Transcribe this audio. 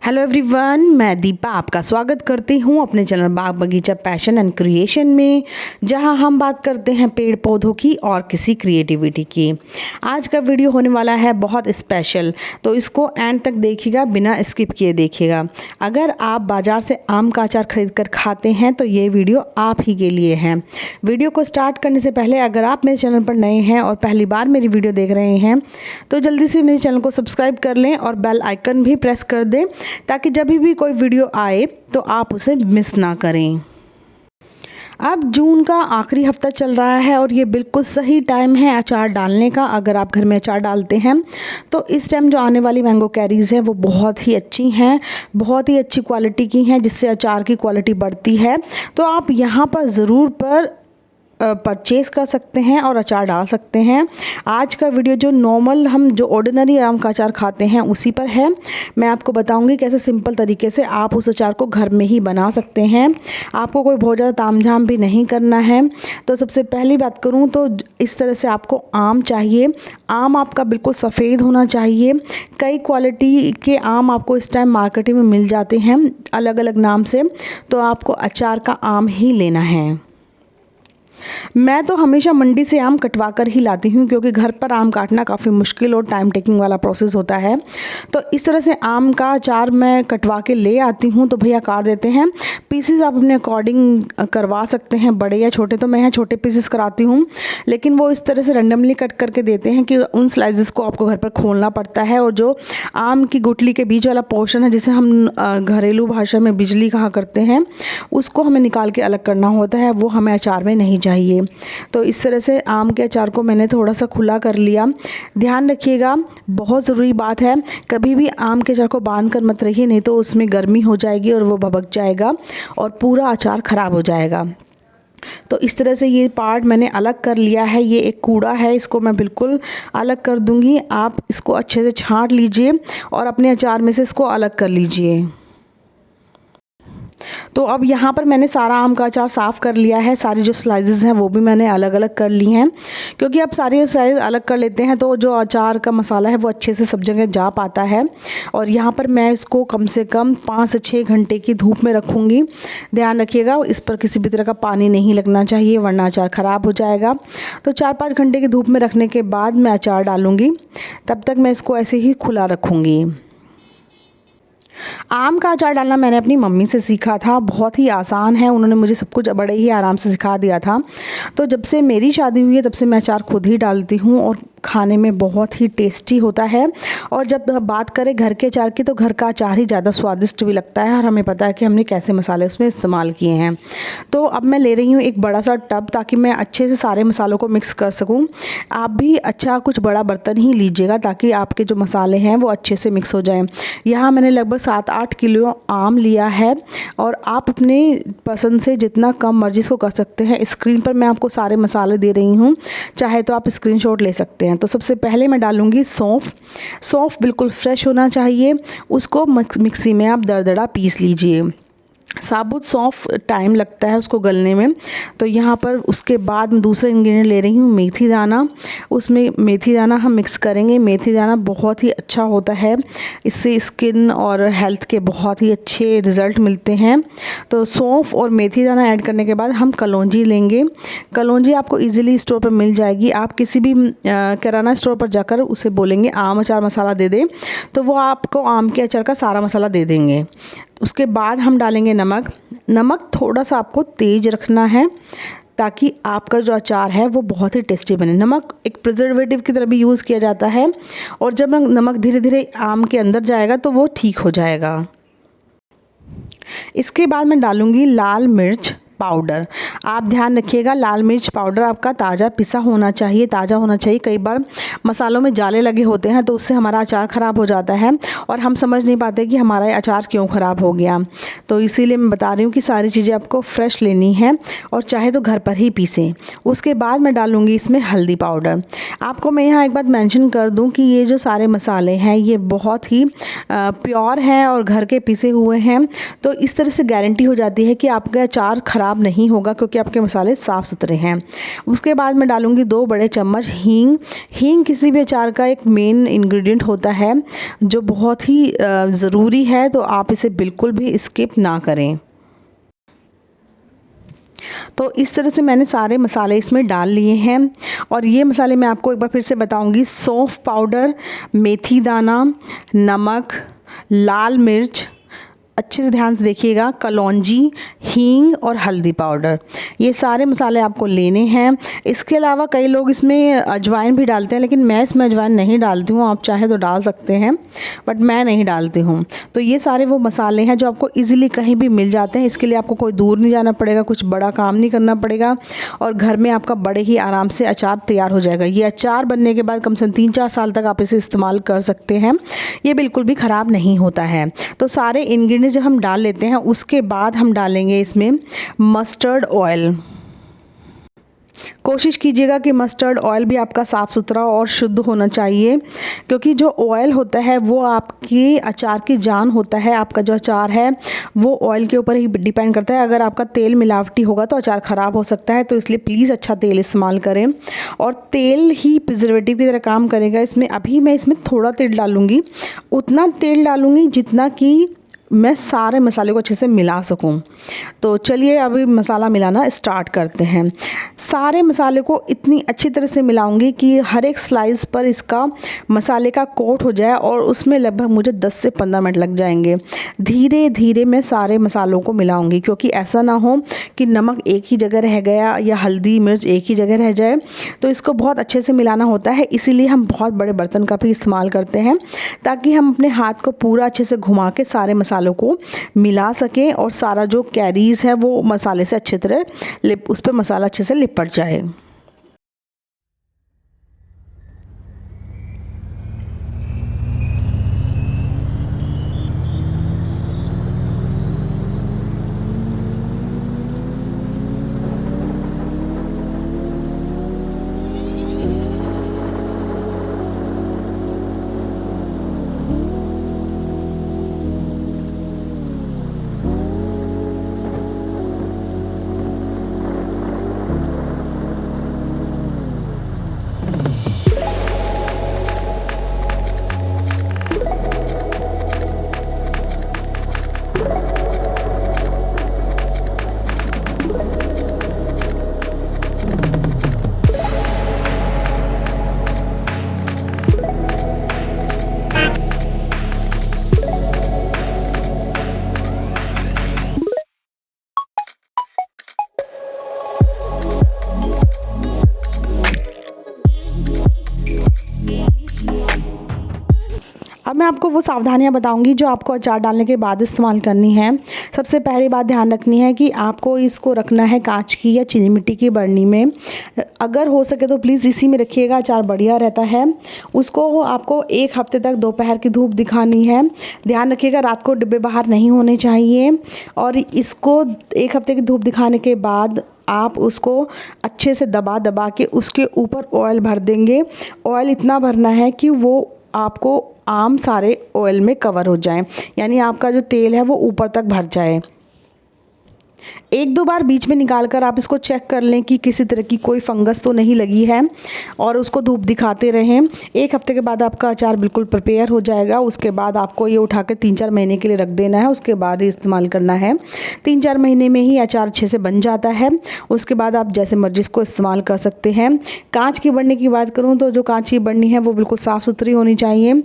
Hello everyone, मैं दीपा आपका स्वागत करती हूँ अपने चैनल बाग बगीचा पैशन एंड क्रिएशन में, जहाँ हम बात करते हैं पेड़ पौधों की और किसी क्रिएटिविटी की। आज का वीडियो होने वाला है बहुत स्पेशल, तो इसको एंड तक देखिएगा, बिना स्किप किए देखिएगा। अगर आप बाज़ार से आम का अचार खरीद कर खाते हैं तो ये वीडियो आप ही के लिए है। वीडियो को स्टार्ट करने से पहले अगर आप मेरे चैनल पर नए हैं और पहली बार मेरी वीडियो देख रहे हैं तो जल्दी से मेरे चैनल को सब्सक्राइब कर लें और बेल आइकन भी प्रेस कर दें, ताकि जब भी कोई वीडियो आए तो आप उसे मिस ना करें। अब जून का आखिरी हफ्ता चल रहा है और ये बिल्कुल सही टाइम है अचार डालने का। अगर आप घर में अचार डालते हैं तो इस टाइम जो आने वाली मैंगो कैरीज़ है वो बहुत ही अच्छी हैं, बहुत ही अच्छी क्वालिटी की हैं, जिससे अचार की क्वालिटी बढ़ती है। तो आप यहाँ पर ज़रूर परचेज कर सकते हैं और अचार डाल सकते हैं। आज का वीडियो जो नॉर्मल हम जो ऑर्डिनरी आम का अचार खाते हैं उसी पर है। मैं आपको बताऊंगी कैसे सिंपल तरीके से आप उस अचार को घर में ही बना सकते हैं। आपको कोई बहुत ज़्यादा तामझाम भी नहीं करना है। तो सबसे पहली बात करूं तो इस तरह से आपको आम चाहिए। आम आपका बिल्कुल सफ़ेद होना चाहिए। कई क्वालिटी के आम आपको इस टाइम मार्केट में मिल जाते हैं अलग अलग नाम से, तो आपको अचार का आम ही लेना है। मैं तो हमेशा मंडी से आम कटवा कर ही लाती हूँ, क्योंकि घर पर आम काटना काफ़ी मुश्किल और टाइम टेकिंग वाला प्रोसेस होता है। तो इस तरह से आम का अचार मैं कटवा के ले आती हूँ, तो भैया काट देते हैं। पीसेस आप अपने अकॉर्डिंग करवा सकते हैं, बड़े या छोटे। तो मैं यहाँ छोटे पीसेस कराती हूँ, लेकिन वो इस तरह से रैंडमली कट करके देते हैं कि उन स्लाइसेस को आपको घर पर खोलना पड़ता है, और जो आम की गुठली के बीच वाला पोर्शन है, जिसे हम घरेलू भाषा में बिजली कहा करते हैं, उसको हमें निकाल के अलग करना होता है। वो हमें अचार में नहीं चाहिए। तो इस तरह से आम के अचार को मैंने थोड़ा सा खुला कर लिया। ध्यान रखिएगा, बहुत ज़रूरी बात है, कभी भी आम के अचार को बांध कर मत रखिए, नहीं तो उसमें गर्मी हो जाएगी और वो भभक जाएगा और पूरा अचार ख़राब हो जाएगा। तो इस तरह से ये पार्ट मैंने अलग कर लिया है। ये एक कूड़ा है, इसको मैं बिल्कुल अलग कर दूंगी। आप इसको अच्छे से छांट लीजिए और अपने अचार में से इसको अलग कर लीजिए। तो अब यहाँ पर मैंने सारा आम का अचार साफ़ कर लिया है। सारी जो स्लाइसेस हैं वो भी मैंने अलग अलग कर ली हैं, क्योंकि अब सारी स्लाइस अलग कर लेते हैं तो जो अचार का मसाला है वो अच्छे से सब जगह जा पाता है। और यहाँ पर मैं इसको कम से कम 5 से 6 घंटे की धूप में रखूँगी। ध्यान रखिएगा, इस पर किसी भी तरह का पानी नहीं लगना चाहिए, वरना अचार ख़राब हो जाएगा। तो 4-5 घंटे की धूप में रखने के बाद मैं अचार डालूँगी। तब तक मैं इसको ऐसे ही खुला रखूँगी। आम का अचार डालना मैंने अपनी मम्मी से सीखा था, बहुत ही आसान है। उन्होंने मुझे सब कुछ बड़े ही आराम से सिखा दिया था। तो जब से मेरी शादी हुई है तब से मैं अचार खुद ही डालती हूँ और खाने में बहुत ही टेस्टी होता है। और जब बात करें घर के अचार की, तो घर का अचार ही ज़्यादा स्वादिष्ट भी लगता है और हमें पता है कि हमने कैसे मसाले उसमें इस्तेमाल किए हैं। तो अब मैं ले रही हूँ एक बड़ा सा टब, ताकि मैं अच्छे से सारे मसालों को मिक्स कर सकूँ। आप भी अच्छा कुछ बड़ा बर्तन ही लीजिएगा, ताकि आपके जो मसाले हैं वो अच्छे से मिक्स हो जाएँ। यहाँ मैंने लगभग 7-8 किलो आम लिया है, और आप अपने पसंद से जितना कम मर्जी इसको कर सकते हैं। स्क्रीन पर मैं आपको सारे मसाले दे रही हूँ, चाहे तो आप स्क्रीनशॉट ले सकते हैं। तो सबसे पहले मैं डालूंगी सौंफ। सौंफ बिल्कुल फ्रेश होना चाहिए, उसको मिक्सी में आप दरदरा पीस लीजिए। साबुत सौंफ टाइम लगता है उसको गलने में। तो यहाँ पर उसके बाद मैं दूसरा इंग्रेडिएंट ले रही हूँ मेथी दाना। उसमें मेथी दाना हम मिक्स करेंगे। मेथी दाना बहुत ही अच्छा होता है, इससे स्किन और हेल्थ के बहुत ही अच्छे रिज़ल्ट मिलते हैं। तो सौंफ और मेथी दाना ऐड करने के बाद हम कलौंजी लेंगे। कलौंजी आपको इजीली स्टोर पर मिल जाएगी। आप किसी भी किराना स्टोर पर जाकर उसे बोलेंगे आम अचार मसाला दे दें, तो वो आपको आम के अचार का सारा मसाला दे देंगे। उसके बाद हम डालेंगे नमक। नमक थोड़ा सा आपको तेज़ रखना है, ताकि आपका जो अचार है वो बहुत ही टेस्टी बने। नमक एक प्रिजर्वेटिव की तरह भी यूज़ किया जाता है, और जब नमक धीरे धीरे आम के अंदर जाएगा तो वो ठीक हो जाएगा। इसके बाद मैं डालूँगी लाल मिर्च पाउडर। आप ध्यान रखिएगा, लाल मिर्च पाउडर आपका ताज़ा पिसा होना चाहिए, ताज़ा होना चाहिए। कई बार मसालों में जाले लगे होते हैं तो उससे हमारा अचार ख़राब हो जाता है और हम समझ नहीं पाते कि हमारा अचार क्यों ख़राब हो गया। तो इसीलिए मैं बता रही हूँ कि सारी चीज़ें आपको फ्रेश लेनी है और चाहे तो घर पर ही पीसें। उसके बाद मैं डालूँगी इसमें हल्दी पाउडर। आपको मैं यहाँ एक बात मेंशन कर दूँ कि ये जो सारे मसाले हैं ये बहुत ही प्योर हैं और घर के पिसे हुए हैं, तो इस तरह से गारंटी हो जाती है कि आपका अचार ख़राब नहीं होगा क्योंकि आपके मसाले साफ़ सुथरे हैं। उसके बाद मैं डालूँगी 2 बड़े चम्मच हींग। हींग किसी भी अचार का एक मेन इंग्रेडिएंट होता है जो बहुत ही ज़रूरी है, तो आप इसे बिल्कुल भी स्किप ना करें। तो इस तरह से मैंने सारे मसाले इसमें डाल लिए हैं और ये मसाले मैं आपको एक बार फिर से बताऊंगी। सौंफ पाउडर, मेथी दाना, नमक, लाल मिर्च, अच्छे से ध्यान से देखिएगा, कलौंजी, हींग और हल्दी पाउडर, ये सारे मसाले आपको लेने हैं। इसके अलावा कई लोग इसमें अजवाइन भी डालते हैं, लेकिन मैं इसमें अजवाइन नहीं डालती हूँ। आप चाहे तो डाल सकते हैं, बट मैं नहीं डालती हूँ। तो ये सारे वो मसाले हैं जो आपको इजीली कहीं भी मिल जाते हैं। इसके लिए आपको कोई दूर नहीं जाना पड़ेगा, कुछ बड़ा काम नहीं करना पड़ेगा और घर में आपका बड़े ही आराम से अचार तैयार हो जाएगा। ये अचार बनने के बाद कम से कम 3-4 साल तक आप इसे इस्तेमाल कर सकते हैं। ये बिल्कुल भी ख़राब नहीं होता है। तो सारे इंग्रेडिएंट्स जब हम डाल लेते हैं उसके बाद हम डालेंगे इसमें मस्टर्ड ऑयल। कोशिश कीजिएगा कि मस्टर्ड ऑयल भी आपका साफ़ सुथरा और शुद्ध होना चाहिए, क्योंकि जो ऑयल होता है वो आपकी अचार की जान होता है। आपका जो अचार है वो ऑयल के ऊपर ही डिपेंड करता है। अगर आपका तेल मिलावटी होगा तो अचार ख़राब हो सकता है, तो इसलिए प्लीज़ अच्छा तेल इस्तेमाल करें और तेल ही प्रिजर्वेटिव की तरह काम करेगा। इसमें अभी मैं इसमें थोड़ा तेल डालूँगी, उतना तेल डालूँगी जितना कि मैं सारे मसाले को अच्छे से मिला सकूं। तो चलिए अभी मसाला मिलाना स्टार्ट करते हैं। सारे मसाले को इतनी अच्छी तरह से मिलाऊंगी कि हर एक स्लाइस पर इसका मसाले का कोट हो जाए और उसमें लगभग मुझे 10 से 15 मिनट लग जाएंगे। धीरे धीरे मैं सारे मसालों को मिलाऊंगी, क्योंकि ऐसा ना हो कि नमक एक ही जगह रह गया या हल्दी मिर्च एक ही जगह रह जाए। तो इसको बहुत अच्छे से मिलाना होता है, इसीलिए हम बहुत बड़े बर्तन का भी इस्तेमाल करते हैं, ताकि हम अपने हाथ को पूरा अच्छे से घुमा के सारे मसालों को मिला सकें और सारा जो कैरीज है वो मसाले से अच्छी तरह उस पर मसाला अच्छे से लिपट जाए। अब मैं आपको वो सावधानियां बताऊंगी जो आपको अचार डालने के बाद इस्तेमाल करनी है। सबसे पहली बात ध्यान रखनी है कि आपको इसको रखना है कांच की या चीनी मिट्टी की बरनी में। अगर हो सके तो प्लीज़ इसी में रखिएगा, अचार बढ़िया रहता है। उसको आपको 1 हफ्ते तक दोपहर की धूप दिखानी है। ध्यान रखिएगा रात को डिब्बे बाहर नहीं होने चाहिए। और इसको 1 हफ्ते की धूप दिखाने के बाद आप उसको अच्छे से दबा दबा के उसके ऊपर ऑयल भर देंगे। ऑयल इतना भरना है कि वो आपको आम सारे ऑयल में कवर हो जाए, यानी आपका जो तेल है वो ऊपर तक भर जाए। 1-2 बार बीच में निकाल कर आप इसको चेक कर लें कि किसी तरह की कोई फंगस तो नहीं लगी है और उसको धूप दिखाते रहें। 1 हफ्ते के बाद आपका अचार बिल्कुल प्रिपेयर हो जाएगा। उसके बाद आपको ये उठा के 3-4 महीने के लिए रख देना है, उसके बाद ही इस्तेमाल करना है। 3-4 महीने में ही अचार अच्छे से बन जाता है। उसके बाद आप जैसे मर्जी इसको इस्तेमाल कर सकते हैं। कांच की बरनी की बात करूँ तो जो कांच की बरनी है वो बिल्कुल साफ़ सुथरी होनी चाहिए।